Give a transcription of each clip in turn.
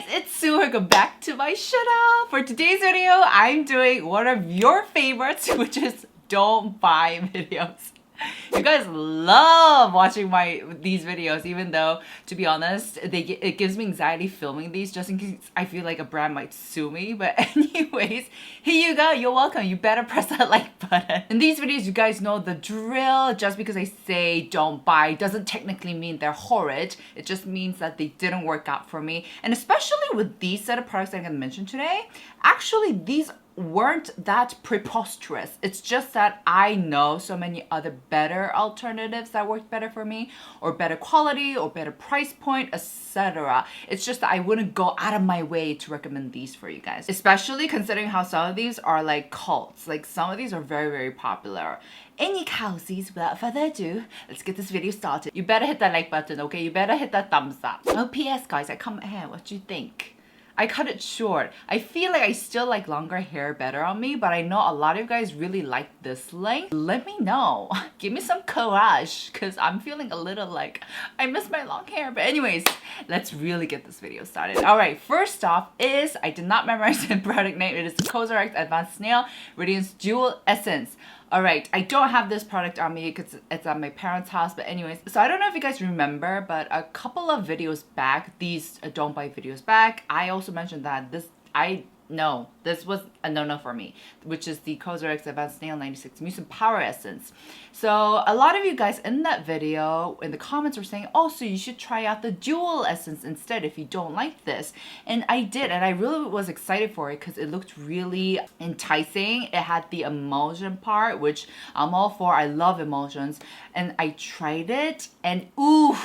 it's Sue. Welcome back to my channel. For today's video, I'm doing one of your favorites, which is don't buy videos. You guys love watching these videos, even though, to be honest, it gives me anxiety filming these just in case I feel like a brand might sue me. But anyways, here you go. You're welcome. You better press that like button. In these videos, you guys know the drill. Just because I say don't buy doesn't technically mean they're horrid. It just means that they didn't work out for me. And especially with these set of products I'm going to mention today, actually these weren't that preposterous. It's just that I know so many other better alternatives that worked better for me, or better quality, or better price point, etc. It's just that I wouldn't go out of my way to recommend these for you guys, especially considering how some of these are like cults. Like some of these are very, very popular. Any cowsies, without further ado, let's get this video started. You better hit that like button, okay? You better hit that thumbs up. Oh, P.S. guys, I comment here. What do you think? I cut it short. I feel like I still like longer hair better on me, but I know a lot of you guys really like this length. Let me know. Give me some courage, because I'm feeling a little like I miss my long hair. But anyways, let's really get this video started. Alright, first off is, I did not memorize the product name. It is COSRX Advanced Nail Radiance Dual Essence. Alright, I don't have this product on me because it's at my parents' house, but anyways, so I don't know if you guys remember, but a couple of videos back, these don't buy videos back, I also mentioned that this was a no-no for me, which is the COSRX Advanced Nail 96 Mucin Power Essence. So a lot of you guys in that video, in the comments, were saying, oh, so you should try out the dual essence instead if you don't like this. And I did, and I really was excited for it because it looked really enticing. It had the emulsion part, which I'm all for. I love emulsions. And I tried it, and ooh,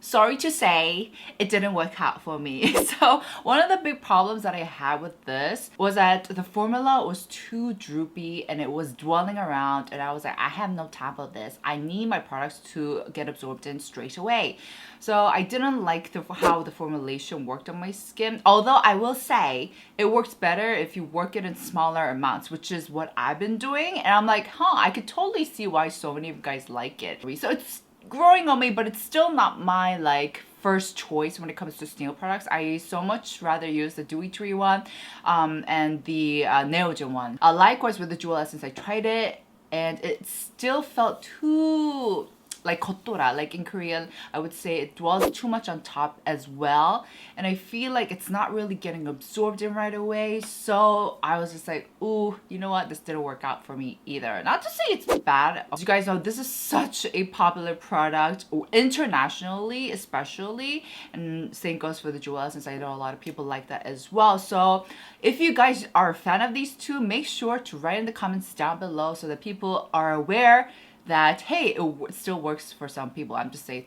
sorry to say, it didn't work out for me. So one of the big problems that I had with this was that the formula was too droopy and it was dwelling around, and I was like, I have no time for this. I need my products to get absorbed in straight away. So I didn't like how the formulation worked on my skin. Although I will say it works better if you work it in smaller amounts, which is what I've been doing. And I'm like, I could totally see why so many of you guys like it. So it's growing on me, but it's still not my like first choice when it comes to snail products. I so much rather use the Dewy Tree one and the Neogen one. Likewise with the Dual Essence, I tried it and it still felt too like kotora, like in Korean, I would say it dwells too much on top as well. And I feel like it's not really getting absorbed in right away. So I was just like, ooh, you know what? This didn't work out for me either. Not to say it's bad. As you guys know, this is such a popular product internationally, especially. And same goes for the Dual Essence. I know a lot of people like that as well. So if you guys are a fan of these two, make sure to write in the comments down below so that people are aware that, hey, it still works for some people. I'm just saying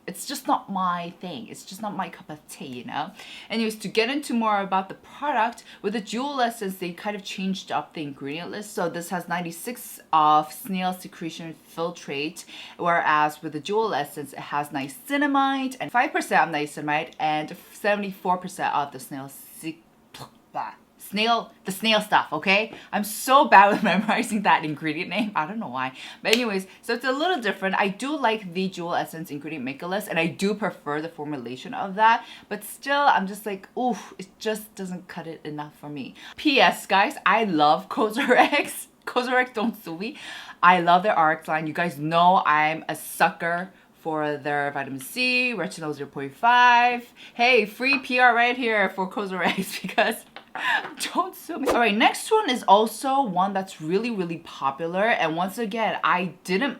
it's just not my thing. It's just not my cup of tea, you know? Anyways, to get into more about the product, with the Dual Essence, they kind of changed up the ingredient list. So this has 96 of snail secretion filtrate, whereas with the Dual Essence, it has niacinamide and 5% of niacinamide and 74% of the snail stuff, okay? I'm so bad with memorizing that ingredient name. I don't know why. But anyways, so it's a little different. I do like the Dual Essence ingredient maker list, and I do prefer the formulation of that. But still, I'm just like, oof, it just doesn't cut it enough for me. P.S. guys, I love COSRX. COSRX, don't sue me. I love their RX line. You guys know I'm a sucker for their vitamin C, retinol 0.5. Hey, free PR right here for COSRX because don't sue me. Alright, next one is also one that's really, really popular. And once again, I didn't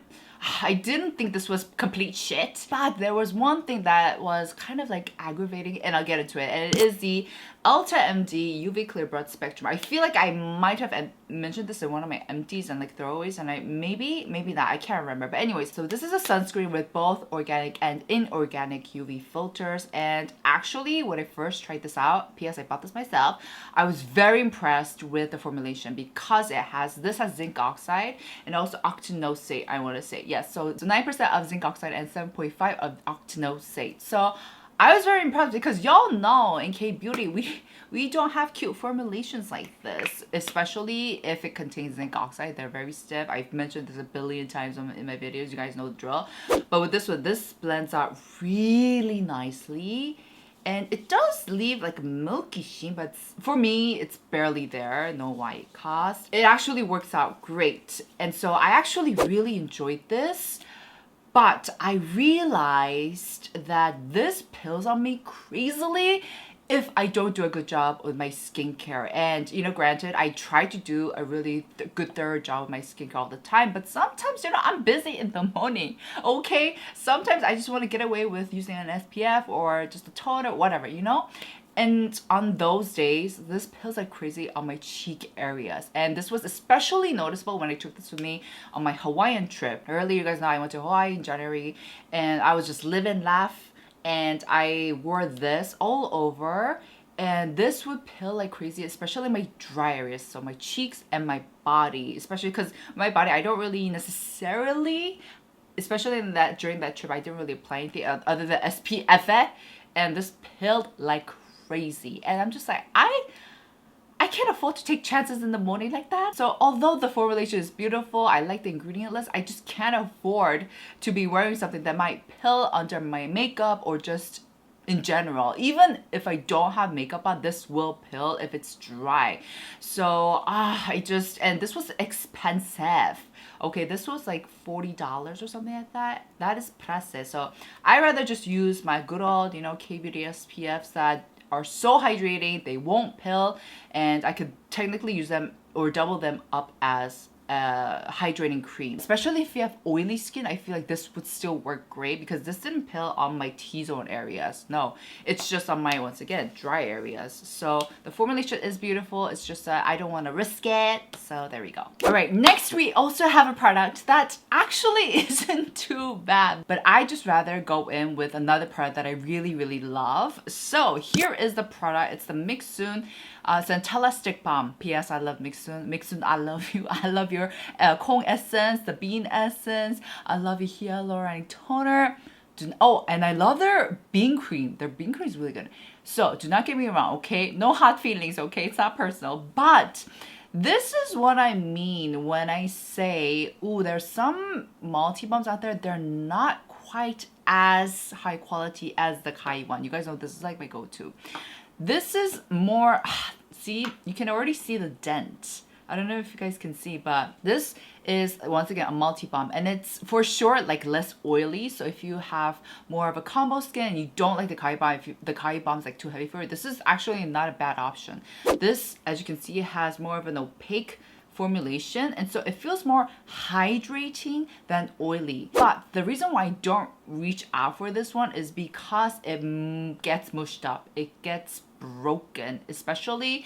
think this was complete shit. But there was one thing that was kind of like aggravating, and I'll get into it. And it is the Ultra MD UV Clear Broad Spectrum. I feel like I might have mentioned this in one of my empties and like throwaways, and maybe not, I can't remember. But anyways, so this is a sunscreen with both organic and inorganic UV filters. And actually, when I first tried this out, P.S. I bought this myself, I was very impressed with the formulation because this has zinc oxide and also octinoxate, I want to say. Yes, so it's 9% of zinc oxide and 7.5 of octinoxate. So I was very impressed because y'all know in K-beauty we don't have cute formulations like this, especially if it contains zinc oxide. They're very stiff. I've mentioned this a billion times in my videos. You guys know the drill. But with this one, this blends out really nicely. And it does leave like a milky sheen, but for me, it's barely there. No white cast. It actually works out great. And so I actually really enjoyed this. But I realized that this pills on me crazily if I don't do a good job with my skincare. And, you know, granted, I try to do a really good thorough job with my skincare all the time, but sometimes, you know, I'm busy in the morning, okay? Sometimes I just want to get away with using an SPF or just a toner, whatever, you know? And on those days, this pills like crazy on my cheek areas. And this was especially noticeable when I took this with me on my Hawaiian trip. Earlier, you guys know I went to Hawaii in January, and I was just live and laugh. And I wore this all over, and this would pill like crazy, especially my dry areas, so my cheeks and my body, especially because my body, I don't really necessarily, especially in that during that trip, I didn't really apply anything other than SPF, and this pilled like crazy. And I'm just like, I can't afford to take chances in the morning like that. So although the formulation is beautiful, I like the ingredient list, I just can't afford to be wearing something that might pill under my makeup or just in general. Even if I don't have makeup on, this will pill if it's dry. So and this was expensive. Okay, this was like $40 or something like that. That is pricey. So I rather just use my good old, you know, K-Beauty SPFs that are so hydrating, they won't pill, and I could technically use them or double them up as hydrating cream. Especially if you have oily skin, I feel like this would still work great because this didn't pill on my T-zone areas. No, it's just on my, once again, dry areas. So the formulation is beautiful. It's just that I don't want to risk it. So there we go. All right, next we also have a product that actually isn't too bad, but I just rather go in with another product that I really, really love. So here is the product. It's the Mixun Centella Stick Balm. P.S. I love Mixun. Mixun, I love you. I love your Kong essence, the bean essence. I love your hyaluronic toner. Oh, and I love their bean cream. Their bean cream is really good. So do not get me wrong, okay? No hot feelings, okay? It's not personal. But this is what I mean when I say, ooh, there's some multi-balms out there. They're not quite as high quality as the Kai one. You guys know this is like my go-to. This is more, see, you can already see the dent. I don't know if you guys can see, but this is once again a multi-balm, and it's for sure like less oily. So if you have more of a combo skin and you don't like the Kai balm, if the Kai balm is like too heavy for you, this is actually not a bad option. This, as you can see, has more of an opaque formulation, and so it feels more hydrating than oily. But the reason why I don't reach out for this one is because it gets mushed up, it gets broken. Especially,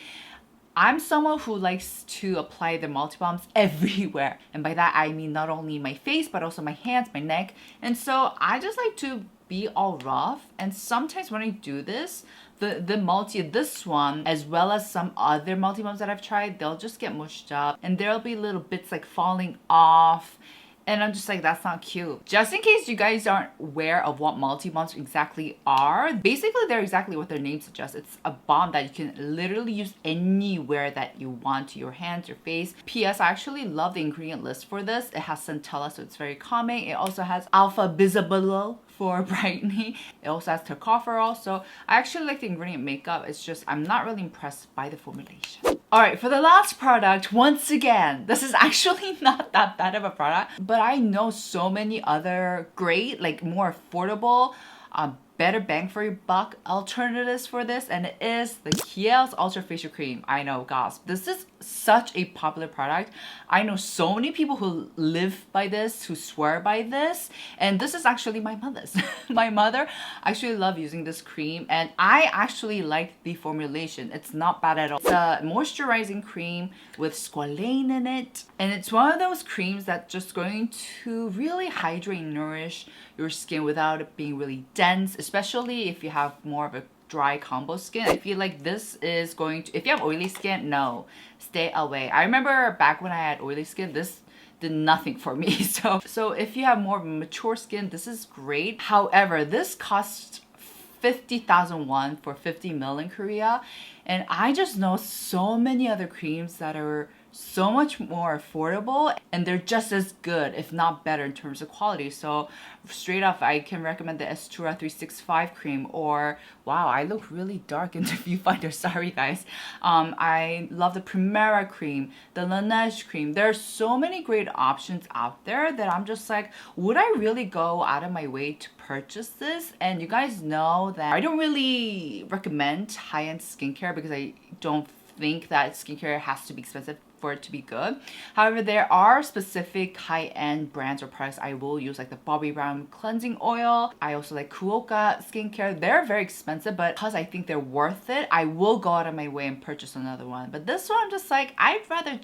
I'm someone who likes to apply the multi-balms everywhere, and by that I mean not only my face but also my hands, my neck. And so I just like to be all rough, and sometimes when I do this, this one as well as some other multi-balms that I've tried, they'll just get mushed up and there'll be little bits like falling off. And I'm just like, that's not cute. Just in case you guys aren't aware of what multi-balms exactly are, basically they're exactly what their name suggests. It's a balm that you can literally use anywhere that you want, to your hands, your face. P.S. I actually love the ingredient list for this. It has centella, so it's very calming. It also has alpha bisabolol for brightening. It also has tocopherol. So I actually like the ingredient makeup. It's just I'm not really impressed by the formulation. All right, for the last product, once again, this is actually not that bad of a product, but I know so many other great, like more affordable, better bang for your buck alternatives for this, and it is the Kiehl's Ultra Facial Cream. I know, guys, this is such a popular product. I know so many people who live by this, who swear by this, and this is actually my mother's. My mother actually loves using this cream, and I actually like the formulation. It's not bad at all. It's a moisturizing cream with squalane in it, and it's one of those creams that's just going to really hydrate and nourish your skin without it being really dense, especially if you have more of a dry combo skin. I feel like this is going to, if you have oily skin, no, stay away. I remember back when I had oily skin, this did nothing for me. So if you have more mature skin, this is great. However, this costs 50,000 won for 50 ml in Korea, and I just know so many other creams that are so much more affordable, and they're just as good, if not better, in terms of quality. So straight off, I can recommend the Estura 365 cream, or wow, I look really dark in the viewfinder, sorry guys. I love the Primera cream, the Laneige cream. There are so many great options out there that I'm just like, would I really go out of my way to purchase this? And you guys know that I don't really recommend high-end skincare because I don't think that skincare has to be expensive for it to be good. However, there are specific high-end brands or products I will use, like the Bobbi Brown cleansing oil. I also like Kuoka skincare. They're very expensive, but because I think they're worth it, I will go out of my way and purchase another one. But this one, I'm just like, I'd rather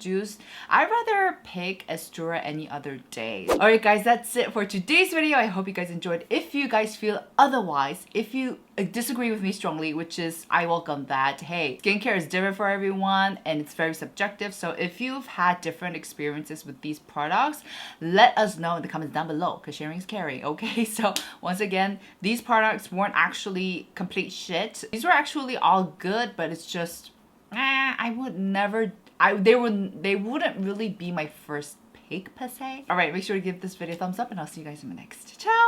pick Estura any other day. Alright guys, that's it for today's video. I hope you guys enjoyed. If you guys feel otherwise, if you disagree with me strongly, which is, I welcome that. Hey, skincare is different for everyone and it's very subjective. So if you've had different experiences with these products, let us know in the comments down below, because sharing is caring, okay? So once again, these products weren't actually complete shit. These were actually all good, but it's just, I would never, they wouldn't really be my first pick per se. Alright, make sure to give this video a thumbs up and I'll see you guys in the next. Ciao!